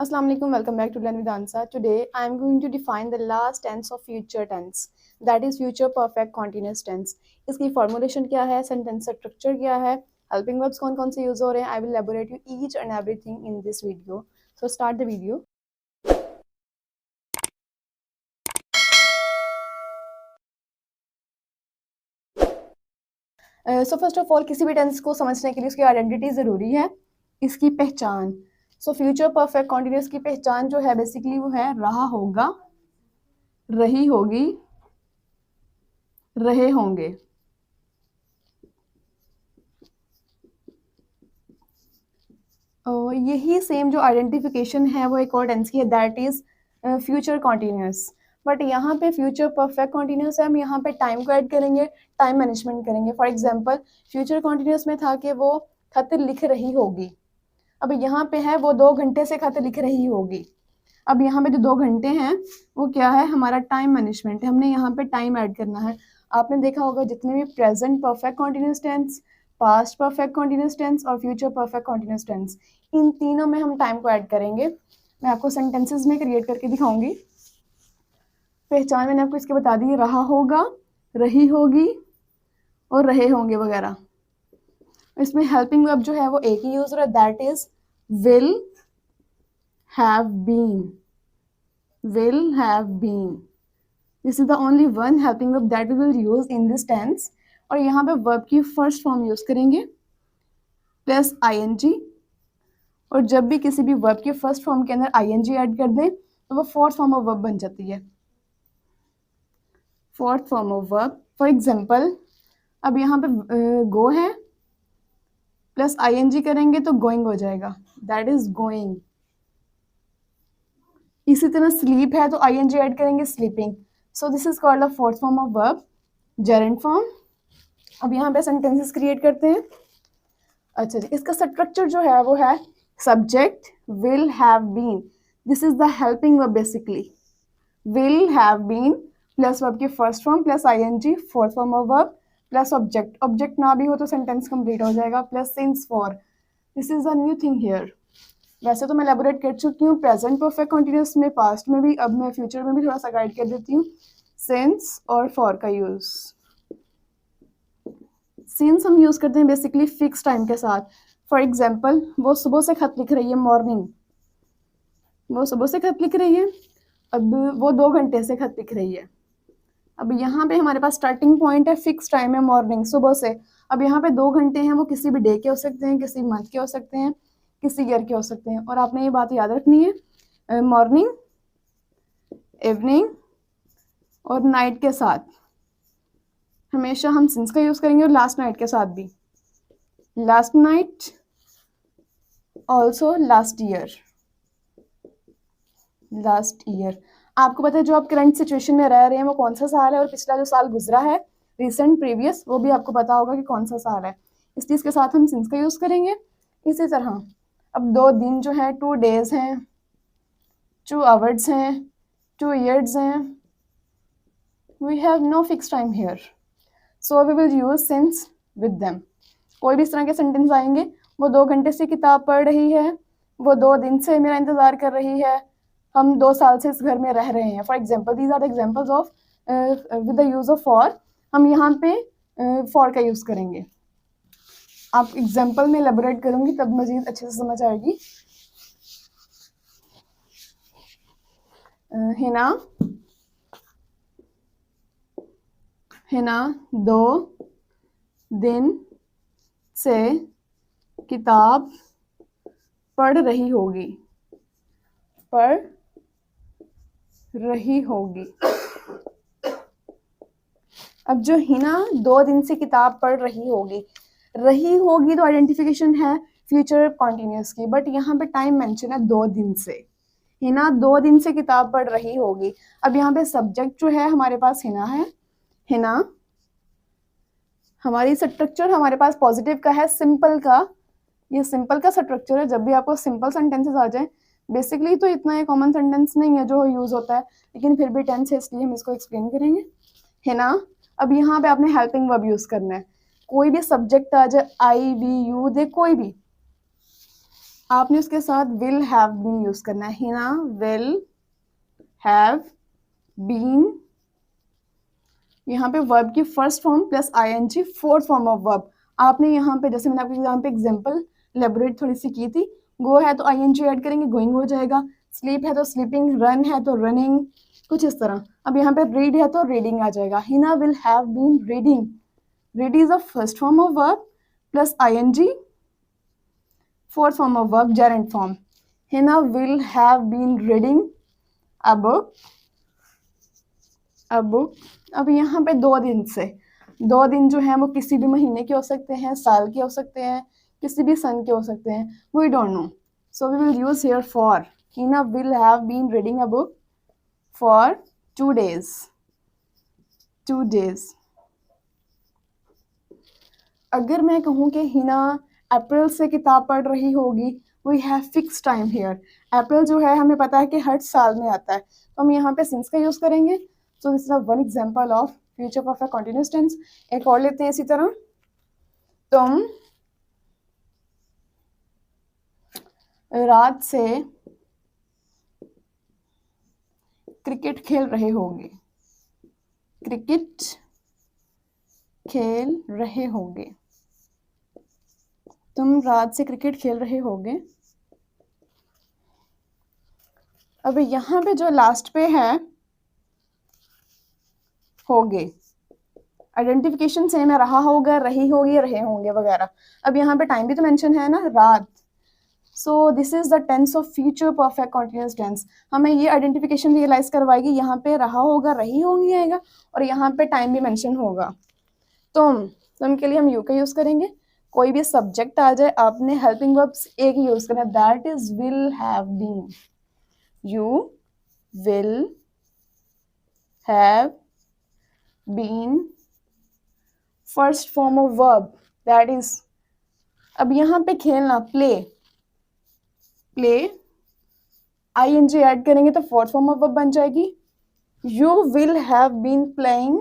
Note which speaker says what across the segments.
Speaker 1: Assalamu alaikum, welcome back to Learn with Ansa. Today I am going to define the last tense of future tense, that is future perfect continuous tense. इसकी formulation क्या है, sentence structure क्या है, helping verbs कौन कौन से use हो रहे हैं. I will elaborate you each and everything in this video. So start the video. So first of all, किसी भी टेंस को समझने के लिए उसकी आइडेंटिटी ज़रूरी है, इसकी पहचान. सो फ्यूचर परफेक्ट कॉन्टिन्यूस की पहचान जो है बेसिकली वो है रहा होगा, रही होगी, रहे होंगे. यही सेम जो आइडेंटिफिकेशन है वो एक और टेंस की है, that is future continuous. But यहाँ पे फ्यूचर परफेक्ट कॉन्टिन्यूस है, हम यहाँ पे टाइम को ऐड करेंगे, टाइम मैनेजमेंट करेंगे. फॉर एग्जांपल फ्यूचर कॉन्टिन्यूस में था कि वो खत लिख रही होगी, अब यहाँ पे है वो 2 घंटे से खत लिख रही होगी. अब यहाँ पे जो 2 घंटे हैं वो क्या है, हमारा टाइम मैनेजमेंट है, हमने यहाँ पे टाइम ऐड करना है. आपने देखा होगा जितने भी present perfect continuous tense, past perfect continuous tense और फ्यूचर परफेक्ट कॉन्टिन्यूस टेंस, इन तीनों में हम टाइम को ऐड करेंगे. मैं आपको सेंटेंसेस में क्रिएट करके दिखाऊंगी. पहचान मैंने आपको इसके बता दी, रहा होगा, रही होगी और रहे होंगे वगैरह. इसमें हेल्पिंग वर्ब जो है वो एक ही यूज हो रहा है, that is will have been. will have been. This is the only one helping verb that we will use in this tense. और यहाँ पे verb की फर्स्ट फॉर्म यूज करेंगे प्लस ing. और जब भी किसी भी verb की फर्स्ट फॉर्म के अंदर ing ऐड कर दें तो वो फोर्थ फॉर्म ऑफ verb बन जाती है. Fourth form of verb. For example अब यहाँ पे गो है प्लस ing करेंगे तो गोइंग हो जाएगा, दैट इज गोइंग. इसी तरह स्लीप है तो ing ऐड करेंगे, sleeping. So this is called a fourth form of verb, gerund form. अब यहाँ पे सेंटेंसेस क्रिएट करते हैं. अच्छा जी, इसका स्ट्रक्चर जो है वो है subject will have been. This is the helping verb basically. Will have been plus verb की first form plus ing, fourth form of verb plus object. Object ना भी हो तो सेंटेंस कंप्लीट हो जाएगा, plus since for. This is a new thing here. वैसे तो मैं एलेबोरेट कर चुकी हूँ प्रेजेंट परफेक्ट कॉन्टिन्यूस में, पास्ट में भी, अब मैं फ्यूचर में भी थोड़ा सा गाइड कर देती हूँ. सिंस और फॉर का यूज. सिंस हम यूज करते हैं बेसिकली फिक्स टाइम के साथ. फॉर एग्जाम्पल वो सुबह से खत लिख रही है, मॉर्निंग, वो सुबह से खत लिख रही है. अब वो 2 घंटे से खत लिख रही है. अब यहाँ पे हमारे पास स्टार्टिंग पॉइंट है, फिक्स टाइम है, मॉर्निंग, सुबह से. अब यहाँ पे 2 घंटे हैं, वो किसी भी डे के हो सकते हैं, किसी मंथ के हो सकते हैं, किसी ईयर के हो सकते हैं. और आपने ये बात याद रखनी है, मॉर्निंग, इवनिंग और नाइट के साथ हमेशा हम सिंस का यूज करेंगे, और लास्ट नाइट के साथ भी. Last night, also last year. Last year आपको पता है जो आप करंट सिचुएशन में रह रहे हैं वो कौन सा साल है, और पिछला जो साल गुजरा है रिसेंट प्रीवियस, वो भी आपको पता होगा कि कौन सा साल है. इस चीज़ के साथ हम सिंस का यूज करेंगे. इसी तरह अब 2 दिन जो है 2 डेज हैं, 2 आवर्स हैं, 2 ईयर्स हैं. We have no fix time here, so we will use since with them. कोई भी इस तरह के सेंटेंस आएंगे, वो 2 घंटे से किताब पढ़ रही है, वो 2 दिन से मेरा इंतजार कर रही है, हम 2 साल से इस घर में रह रहे हैं. For example these are the examples of with the use of for. हम यहाँ पे फॉर का यूज करेंगे. आप एग्जाम्पल में एलेबोरेट करूंगी तब मजीद अच्छे से समझ आएगी. हिना 2 दिन से किताब पढ़ रही होगी, पढ़ रही होगी. अब जो हिना 2 दिन से किताब पढ़ रही होगी, रही होगी तो आइडेंटिफिकेशन है फ्यूचर कॉन्टिन्यूस की, बट यहाँ पे टाइम मेंशन है 2 दिन से. हिना 2 दिन से किताब पढ़ रही होगी. अब यहाँ पे सब्जेक्ट जो है हमारे पास हिना है. हिना, हमारी स्ट्रक्चर हमारे पास पॉजिटिव का है, सिंपल का. ये सिंपल का स्ट्रक्चर है. जब भी आपको सिंपल सेंटेंसेस आ जाए, बेसिकली तो इतना ये कॉमन सेंटेंस नहीं है जो यूज होता है, लेकिन फिर भी टेंस है इसलिए हम इसको एक्सप्लेन करेंगे. हिना, अब यहाँ पे आपने हेल्पिंग वर्ब यूज करना है. कोई भी सब्जेक्ट आ जाए, आई, वी, यू, दे, कोई भी, आपने उसके साथ विल हैव बीन यूज करना है। हिना विल हैव बीन, यहाँ पे वर्ब की first form plus ING fourth form of verb. आपने यहाँ पे जैसे मैंने आपके यहाँ पे एग्जांपल लेबोरेट थोड़ी सी की थी, गो है तो आईएनजी ऐड करेंगे, गोइंग हो जाएगा। स्लीप है तो स्लीपिंग, रन है तो रनिंग, कुछ इस तरह। अब यहाँ पे रीड है तो रीडिंग आ जाएगा। Hina will have been reading, read is the first form of verb plus ING fourth form of verb gerund form. Hina will have been reading a book, a book. अब यहाँ पे 2 दिन से, 2 दिन जो है वो किसी भी महीने के हो सकते हैं, साल के हो सकते हैं, किसी भी सन के हो सकते हैं, we don't know, so we will use here for. Hina will have been reading a book for 2 days, 2 days। अगर मैं कहूँ कि हिना अप्रैल से किताब पढ़ रही होगी, we have fix time here. April जो है हमें पता है कि हर साल में आता है, तो हम यहाँ पे सिंस का यूज करेंगे। So this is one example of future perfect continuous tense. एक और लेते हैं इसी तरह, तुम रात से क्रिकेट खेल रहे होगे, क्रिकेट खेल रहे होगे, तुम रात से क्रिकेट खेल रहे होगे। अब यहाँ पे जो लास्ट पे है होगे, आइडेंटिफिकेशन सेम है, रहा होगा, रही होगी, रहे होंगे वगैरह। अब यहाँ पे टाइम भी तो मेंशन है ना, रात। So this is the tense of future perfect continuous tense. हमें ये आइडेंटिफिकेशन रियलाइज करवाएगी, यहाँ पे रहा होगा, रही होगी आएगा, और यहाँ पे टाइम भी मेंशन होगा। तुम के लिए हम यू का यूज करेंगे। कोई भी सब्जेक्ट आ जाए, आपने हेल्पिंग वर्ब्स एक ही यूज करना है, that is will have been. You will have been first form of verb, that is. अब यहाँ पे खेलना, प्ले, प्ले आईएनजी ऐड करेंगे तो फोर्थ फॉर्म ऑफ वर्ब बन जाएगी। You will have been playing,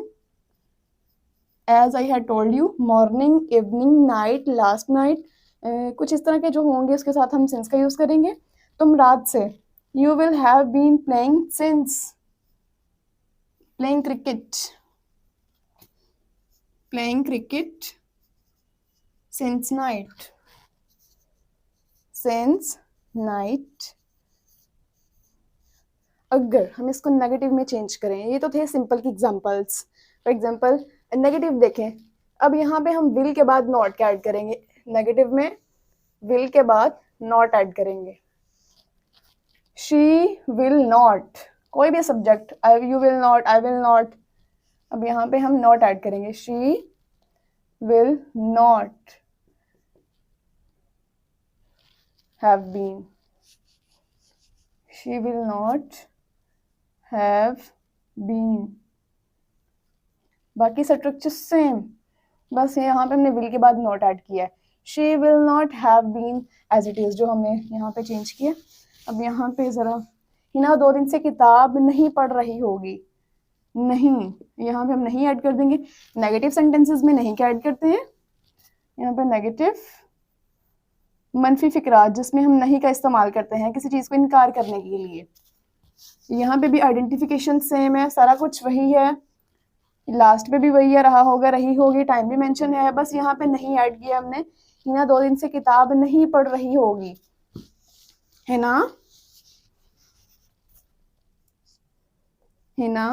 Speaker 1: as I had told you, morning, evening, night, last night, कुछ इस तरह के जो होंगे उसके साथ हम सिंस का यूज करेंगे। तुम रात से, you will have been playing since, playing cricket, playing cricket since night, since night. अगर हम इसको नेगेटिव में चेंज करें, ये तो थे सिंपल की एग्जांपल्स। फॉर एग्जांपल नेगेटिव देखें, अब यहाँ पे हम विल के बाद नॉट का ऐड करेंगे, नेगेटिव में विल के बाद नॉट ऐड करेंगे। शी विल नॉट, कोई भी subject, you will not, I will not, अब यहाँ पे हम नॉट ऐड करेंगे। She will not have been, she will not have been. बाकी स्ट्रक्चर सेम, बस यहाँ पे हमने विल के बाद नॉट ऐड किया है। She will not have been as it is, जो हमने यहाँ पे चेंज किया। अब यहाँ पे जरा, हिना 2 दिन से किताब नहीं पढ़ रही होगी, नहीं, यहाँ पे हम नहीं ऐड कर देंगे। नेगेटिव सेंटेंसेस में नहीं क्या ऐड करते हैं, यहाँ पे नेगेटिव मनफी फिक्रात, जिसमें हम नहीं का इस्तेमाल करते हैं किसी चीज को इनकार करने के लिए। यहाँ पे भी आइडेंटिफिकेशन सेम है, सारा कुछ वही है, लास्ट पे भी वही है, रहा होगा, रही होगी, टाइम भी मेंशन है, बस यहाँ पे नहीं ऐड किया हमने। हिना 2 दिन से किताब नहीं पढ़ रही होगी, है ना। Hina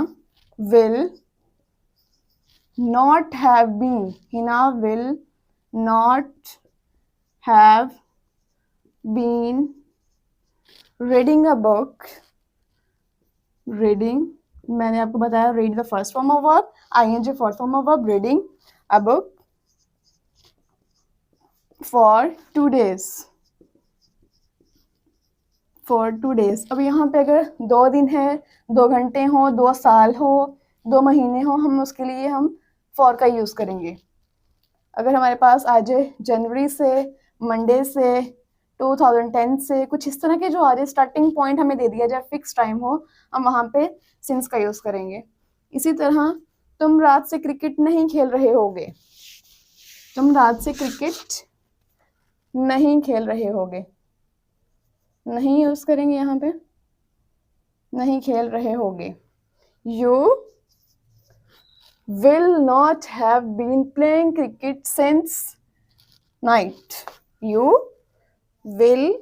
Speaker 1: will not have been, Hina will not have been reading a book, reading, मैंने आपको बताया read the first form of verb, ING fourth form of verb, reading a book for 2 days, for 2 days। अब यहाँ पे अगर 2 दिन है, 2 घंटे हो, 2 साल हो, 2 महीने हो, हम उसके लिए हम फॉर का यूज करेंगे। अगर हमारे पास आ जाए जनवरी से, मंडे से, 2010 से, कुछ इस तरह के जो आ जाए, स्टार्टिंग पॉइंट हमें दे दिया जाए, फिक्स टाइम हो, हम वहाँ पे सिंस का यूज करेंगे। इसी तरह तुम रात से क्रिकेट नहीं खेल रहे होगे, तुम रात से क्रिकेट नहीं खेल रहे होगे, नहीं यूज करेंगे यहाँ पे, नहीं खेल रहे होगे। You will not have been playing cricket since night. You will,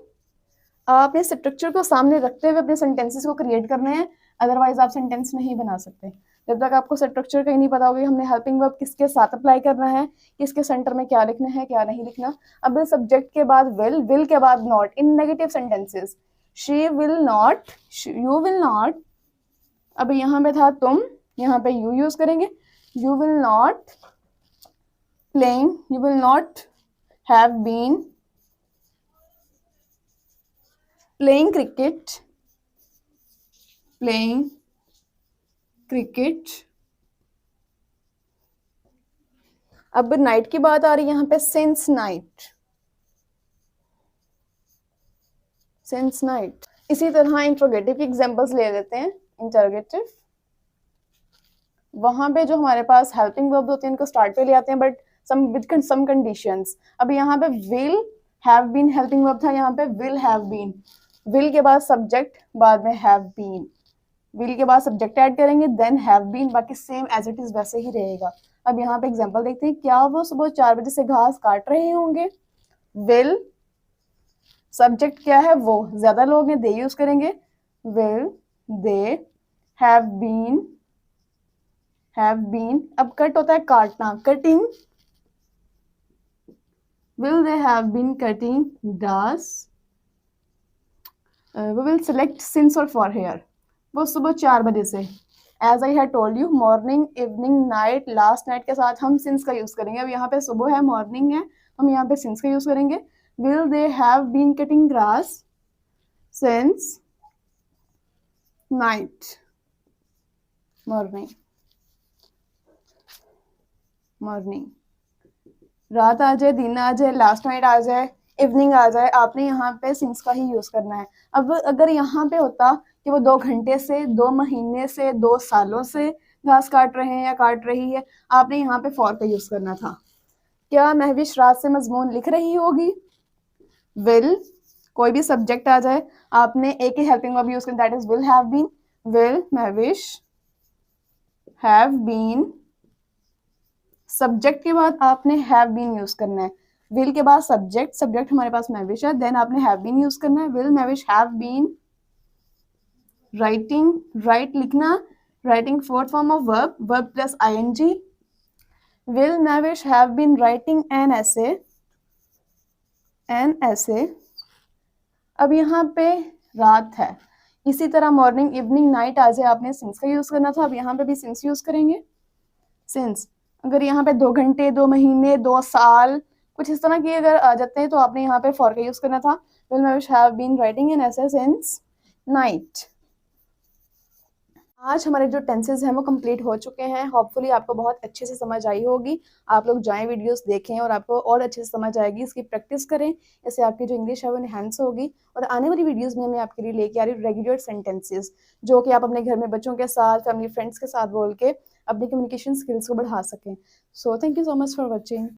Speaker 1: आपने स्ट्रक्चर को सामने रखते हुए अपने सेंटेंसेस को क्रिएट करने हैं, अदरवाइज आप सेंटेंस नहीं बना सकते। जब तक आपको स्ट्रक्चर कहीं नहीं पता होगी हमने हेल्पिंग वर्ब किसके साथ अप्लाई करना है, किसके सेंटर में क्या लिखना है क्या नहीं लिखना। अब सब्जेक्ट के बाद विल के बाद not in negative sentences, she will not, you will not. अब यहाँ पे था तुम, यहाँ पे यू यूज करेंगे। You will not playing, you will not have been playing cricket, playing cricket. अब नाइट की बात आ रही है यहाँ पे, सिंस नाइट, सिंस नाइट। इसी तरह इंट्रोगेटिव की एग्जांपल्स ले लेते हैं। इंटरोगेटिव, वहां पे जो हमारे पास हेल्पिंग वर्ब होते हैं उनको स्टार्ट पे ले आते हैं, but some with some conditions. अब यहाँ पे will have been helping verb था, यहाँ पे विल हैव बीन, विल के बाद सब्जेक्ट, बाद में हैव बीन, विल के बाद सब्जेक्ट ऐड करेंगे देन हैव बीन, बाकी सेम एज इट इज वैसे ही रहेगा। अब यहाँ पे एग्जांपल देखते हैं, क्या वो सुबह 4 बजे से घास काट रहे होंगे। विल, सब्जेक्ट क्या है वो, ज्यादा लोग हैं, दे यूज करेंगे। Will they have been, have been. अब कट होता है काटना, cutting, will they have been cutting grass. We will select since और फॉर हेयर, वो सुबह 4 बजे से। As I had told you, morning, evening, night, last night के साथ हम सिंस का यूज करेंगे। अब यहाँ पे सुबह है, मॉर्निंग है, हम यहाँ पे सिंस का यूज करेंगे। Will they have been cutting grass since night, morning, morning. रात आ जाए, दिन आ जाए, लास्ट नाइट आ जाए, इवनिंग आ जाए, आपने यहाँ पे सिंस का ही यूज करना है। अब अगर यहाँ पे होता कि वो 2 घंटे से, 2 महीने से, 2 सालों से घास काट रहे हैं या काट रही है, आपने यहाँ पे फॉर का यूज करना था। क्या महविश रात से मजमून लिख रही होगी। विल, कोई भी सब्जेक्ट आ जाए, आपने एक ही हेल्पिंग वर्ब यूज करना, that is will have been. Will Mahvish have been, subject के बाद आपने हैव बीन यूज करना है। विल के बाद सब्जेक्ट, सब्जेक्ट हमारे पास महविश है, देन आपने हैव बीन यूज करना है। Will Mahvish have been writing, write लिखना, writing fourth form of verb, verb plus ING. Will Mahvish have been writing an essay, an essay. अब यहाँ पे रात है, इसी तरह मॉर्निंग, इवनिंग, नाइट आ जाए, आपने सिंस का यूज करना था। अब यहाँ पे भी सिंस यूज करेंगे। सिंस, अगर यहाँ पे 2 घंटे, 2 महीने, 2 साल, कुछ इस तरह के अगर आ जाते हैं तो आपने यहाँ पे फॉर का यूज करना था। Will Mahvish have been writing an essay since night. आज हमारे जो टेंसेज हैं वो कंप्लीट हो चुके हैं। होपफुली आपको बहुत अच्छे से समझ आई होगी। आप लोग जाएं, वीडियोस देखें और आपको और अच्छे से समझ आएगी। इसकी प्रैक्टिस करें, इससे आपकी जो इंग्लिश है वो इनहेंस होगी। और आने वाली वीडियोस में मैं आपके लिए लेके आ रही हूँ रेगुलर सेंटेंसेस, जो कि आप अपने घर में बच्चों के साथ, फैमिली फ्रेंड्स के साथ बोल के अपनी कम्युनिकेशन स्किल्स को बढ़ा सकें। So thank you so much for watching.